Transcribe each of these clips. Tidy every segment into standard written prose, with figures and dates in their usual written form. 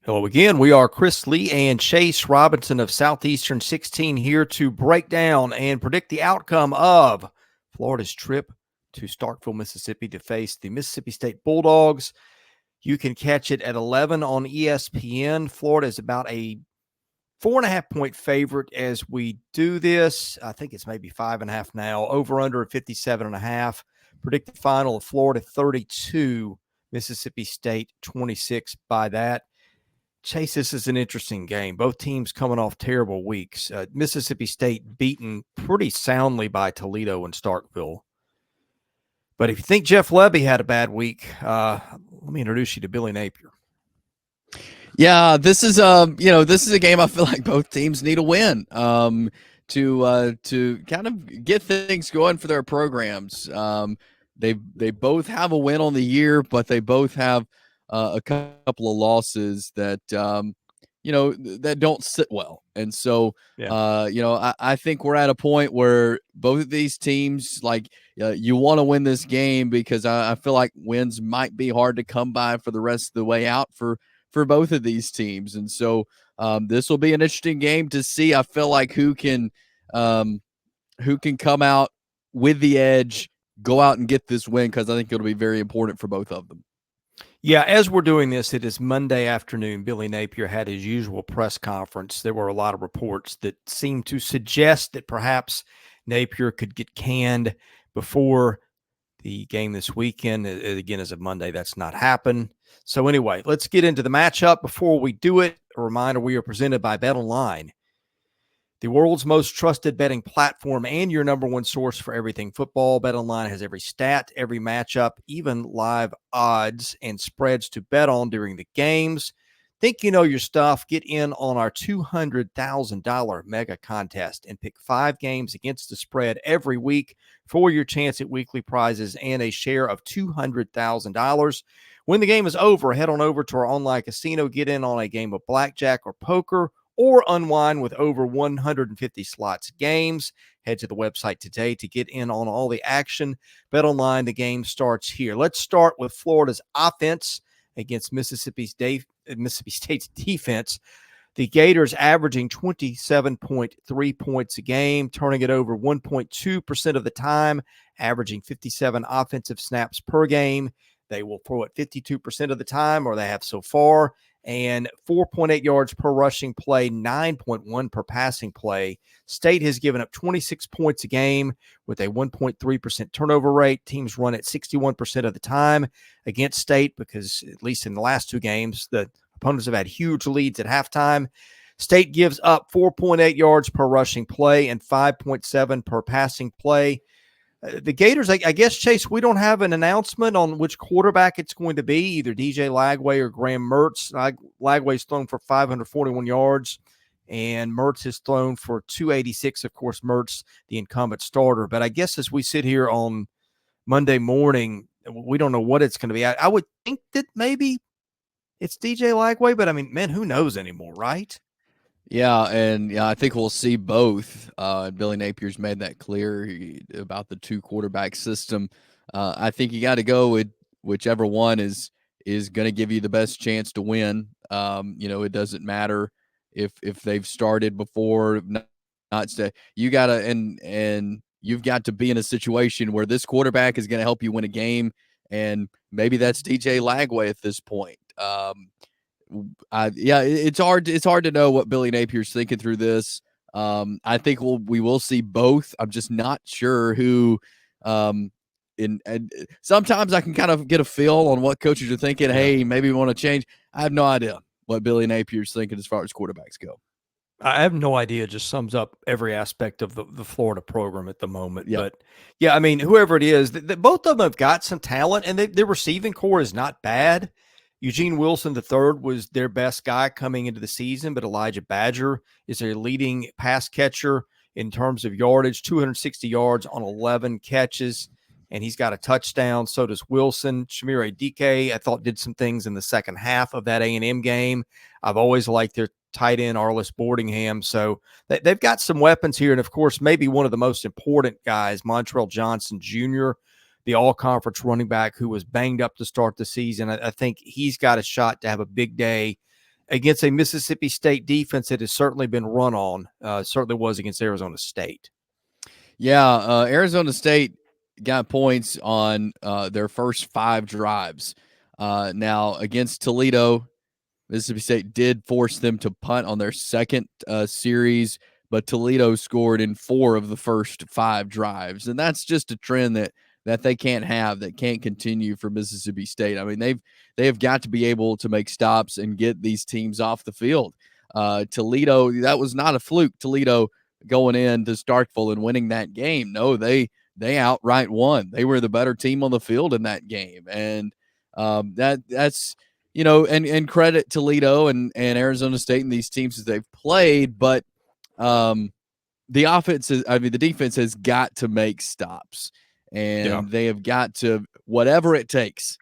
Hello again. We are Chris Lee and Chase Robinson of Southeastern 16 here to break down and predict the outcome of Florida's trip to Starkville, Mississippi to face the Mississippi State Bulldogs. You can catch it at 11 on ESPN. Florida is about a 4.5-point favorite as we do this. I think it's maybe 5.5 now. Over under at 57.5. Predict the final of Florida 32, Mississippi State 26 by that. Chase, this is an interesting game. Both teams coming off terrible weeks. Mississippi State beaten pretty soundly by Toledo and Starkville. But if you think Jeff Lebby had a bad week, let me introduce you to Billy Napier. Yeah, this is a game I feel like both teams need a win to kind of get things going for their programs. They both have a win on the year, but they both have a couple of losses that that don't sit well. And so I think we're at a point where both of these teams, you want to win this game because I feel like wins might be hard to come by for the rest of the way out for both of these teams. And so this will be an interesting game to see. I feel like who can come out with the edge, go out and get this win, because I think it'll be very important for both of them. Yeah, as we're doing this, it is Monday afternoon. Billy Napier had his usual press conference. There were a lot of reports that seemed to suggest that perhaps Napier could get canned before the game this weekend. Again, as of Monday, that's not happened. So anyway, let's get into the matchup. Before we do it, a reminder, we are presented by BetOnline, the world's most trusted betting platform and your number one source for everything football. BetOnline has every stat, every matchup, even live odds and spreads to bet on during the games. Think you know your stuff? Get in on our $200,000 mega contest and pick 5 games against the spread every week for your chance at weekly prizes and a share of $200,000. When the game is over, head on over to our online casino, get in on a game of blackjack or poker, or unwind with over 150 slots games. Head to the website today to get in on all the action. BetOnline, the game starts here. Let's start with Florida's offense against Mississippi State's defense. The Gators averaging 27.3 points a game, turning it over 1.2% of the time, averaging 57 offensive snaps per game. They will throw it 52% of the time, or they have so far, and 4.8 yards per rushing play, 9.1 per passing play. State has given up 26 points a game with a 1.3% turnover rate. Teams run at 61% of the time against State because, at least in the last 2 games, the opponents have had huge leads at halftime. State gives up 4.8 yards per rushing play and 5.7 per passing play. The Gators, I guess, Chase, we don't have an announcement on which quarterback it's going to be, either DJ Lagway or Graham Mertz. Lagway's thrown for 541 yards, and Mertz has thrown for 286. Of course, Mertz, the incumbent starter. But I guess as we sit here on Monday morning, we don't know what it's going to be. I would think that maybe it's DJ Lagway, but, I mean, man, who knows anymore, right? Yeah, and I think we'll see both. Billy Napier's made that clear about the 2 quarterback system. I think you got to go with whichever one is going to give you the best chance to win. It doesn't matter if they've started before. You got to and you've got to be in a situation where this quarterback is going to help you win a game, and maybe that's DJ Lagway at this point. It's hard to know what Billy Napier's thinking through this. I think we will see both. I'm just not sure who. And sometimes I can kind of get a feel on what coaches are thinking. Hey, maybe we want to change. I have no idea what Billy Napier's thinking as far as quarterbacks go. I have no idea. It just sums up every aspect of the Florida program at the moment. Yep. But, yeah, I mean, whoever it is, both of them have got some talent, and their receiving core is not bad. Eugene Wilson III was their best guy coming into the season, but Elijhah Badger is their leading pass catcher in terms of yardage, 260 yards on 11 catches, and he's got a touchdown. So does Wilson. Chemire Dike, I thought, did some things in the second half of that A&M game. I've always liked their tight end, Arliss Boardingham. So they've got some weapons here, and, of course, maybe one of the most important guys, Montrell Johnson Jr., the all-conference running back who was banged up to start the season. I think he's got a shot to have a big day against a Mississippi State defense that has certainly been run on. Certainly was against Arizona State. Yeah, Arizona State got points on their first 5 drives. Now, against Toledo, Mississippi State did force them to punt on their second series, but Toledo scored in 4 of the first 5 drives, and that's just a trend that they can't have, that can't continue for Mississippi State. I mean, they have got to be able to make stops and get these teams off the field. Toledo, that was not a fluke. Toledo going into Starkville and winning that game. No, they outright won. They were the better team on the field in that game, and that's and credit Toledo and Arizona State and these teams as they've played, but the defense has got to make stops, and they have got to, whatever it takes,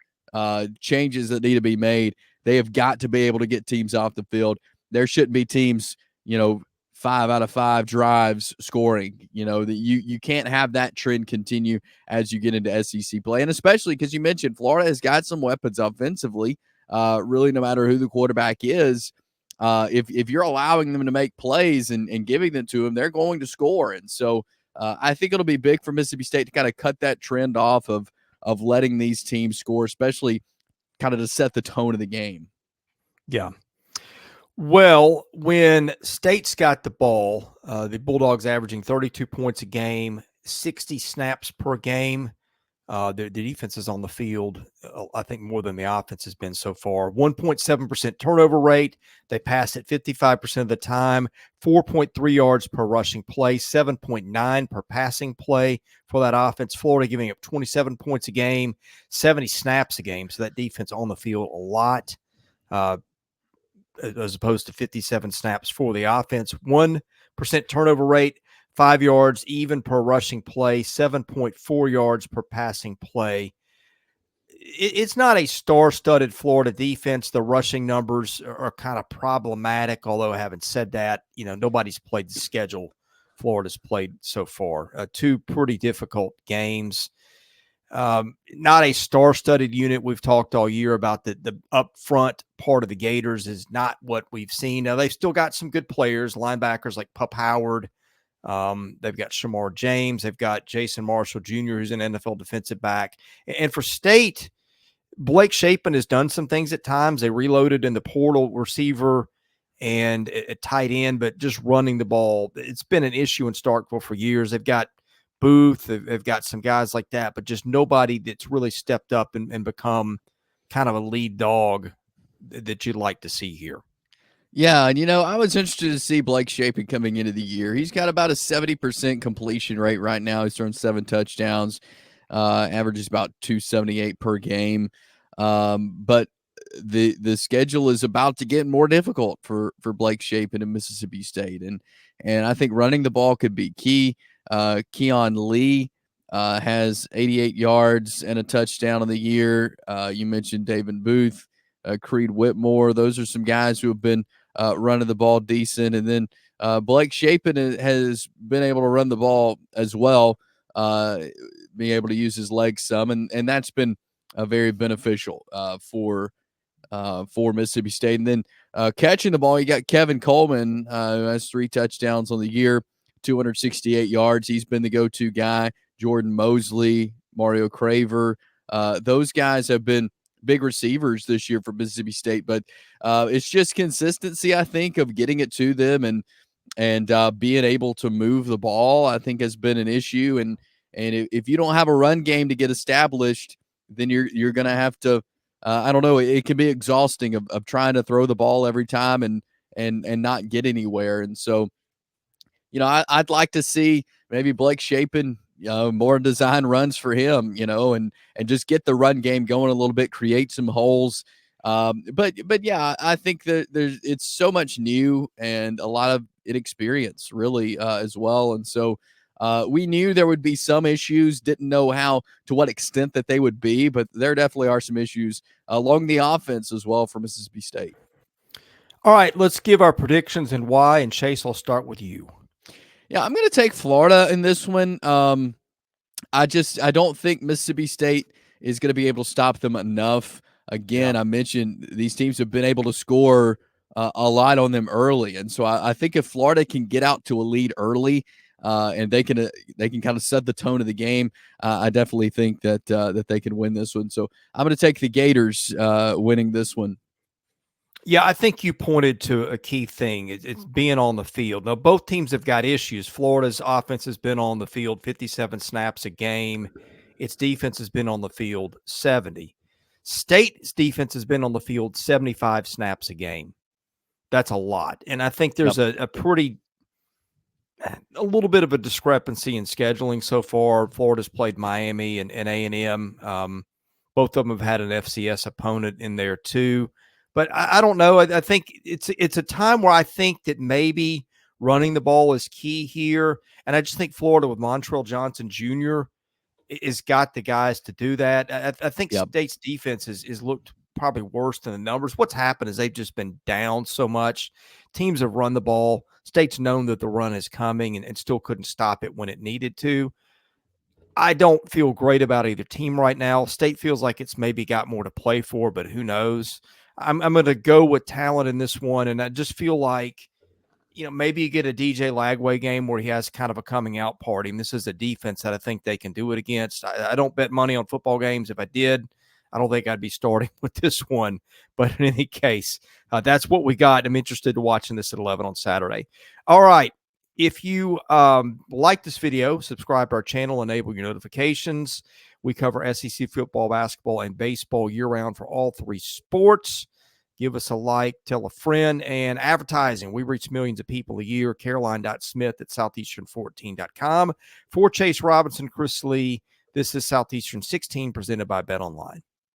changes that need to be made. They have got to be able to get teams off the field. There shouldn't be teams, 5 out of 5 drives scoring. That you can't have that trend continue as you get into SEC play, and especially because you mentioned Florida has got some weapons offensively. Really, no matter who the quarterback is, if you're allowing them to make plays and giving them to them, they're going to score. And so I think it'll be big for Mississippi State to kind of cut that trend off of letting these teams score, especially kind of to set the tone of the game. Yeah. Well, when State's got the ball, the Bulldogs averaging 32 points a game, 60 snaps per game. The defense is on the field, I think, more than the offense has been so far. 1.7% turnover rate. They pass it 55% of the time. 4.3 yards per rushing play. 7.9 per passing play for that offense. Florida giving up 27 points a game, 70 snaps a game. So that defense on the field a lot, as opposed to 57 snaps for the offense. 1% turnover rate. 5 yards even per rushing play, 7.4 yards per passing play. It's not a star-studded Florida defense. The rushing numbers are kind of problematic, although having said that, nobody's played the schedule Florida's played so far. 2 pretty difficult games. Not a star-studded unit. We've talked all year about the up-front part of the Gators is not what we've seen. Now, they've still got some good players, linebackers like Pup Howard. They've got Shemar James. They've got Jason Marshall Jr., who's an NFL defensive back. And for State, Blake Shapen has done some things at times. They reloaded in the portal receiver and a tight end, but just running the ball, it's been an issue in Starkville for years. They've got Booth. They've got some guys like that, but just nobody that's really stepped up and become kind of a lead dog that you'd like to see here. Yeah, and I was interested to see Blake Shapen coming into the year. He's got about a 70% completion rate right now. He's thrown 7 touchdowns, averages about 278 per game. But the schedule is about to get more difficult for Blake Shapen in Mississippi State, and I think running the ball could be key. Keon Lee has 88 yards and a touchdown on the year. You mentioned David Booth, Creed Whitmore. Those are some guys who have been running the ball decent. And then Blake Shapen has been able to run the ball as well, being able to use his legs some. And that's been very beneficial for Mississippi State. And then catching the ball, you got Kevin Coleman, who has 3 touchdowns on the year, 268 yards. He's been the go-to guy. Jordan Mosley, Mario Craver. Those guys have been big receivers this year for Mississippi State, but it's just consistency, I think, of getting it to them and being able to move the ball, I think, has been an issue. And if you don't have a run game to get established, then you're going to have to, I don't know, it can be exhausting of trying to throw the ball every time and not get anywhere. And so, I'd like to see maybe Blake Shapen, more design runs for him, and just get the run game going a little bit, create some holes. But yeah, I think that it's so much new and a lot of inexperience really as well. And so we knew there would be some issues, didn't know to what extent that they would be, but there definitely are some issues along the offense as well for Mississippi State. All right, let's give our predictions and why. And Chase, I'll start with you. Yeah, I'm going to take Florida in this one. I don't think Mississippi State is going to be able to stop them enough. Again, I mentioned these teams have been able to score a lot on them early. And so I think if Florida can get out to a lead early, and they can kind of set the tone of the game, I definitely think that that they can win this one. So I'm going to take the Gators winning this one. Yeah, I think you pointed to a key thing. It's being on the field. Now, both teams have got issues. Florida's offense has been on the field 57 snaps a game. Its defense has been on the field 70. State's defense has been on the field 75 snaps a game. That's a lot. And I think there's a little bit of a discrepancy in scheduling so far. Florida's played Miami and A&M. Both of them have had an FCS opponent in there too. But I don't know. I think it's a time where I think that maybe running the ball is key here. And I just think Florida with Montrell Johnson Jr. has got the guys to do that. I think State's defense is looked probably worse than the numbers. What's happened is they've just been down so much. Teams have run the ball. State's known that the run is coming and still couldn't stop it when it needed to. I don't feel great about either team right now. State feels like it's maybe got more to play for, but who knows? I'm going to go with talent in this one, and I just feel like, maybe you get a DJ Lagway game where he has kind of a coming out party. And this is a defense that I think they can do it against. I don't bet money on football games. If I did, I don't think I'd be starting with this one. But in any case, that's what we got. I'm interested in watching this at 11 on Saturday. All right. If you like this video, subscribe to our channel, enable your notifications. We cover SEC football, basketball, and baseball year-round for all three sports. Give us a like, tell a friend, and advertising. We reach millions of people a year. Caroline.smith@southeastern14.com. For Chase Robinson, Chris Lee, this is Southeastern 16 presented by BetOnline.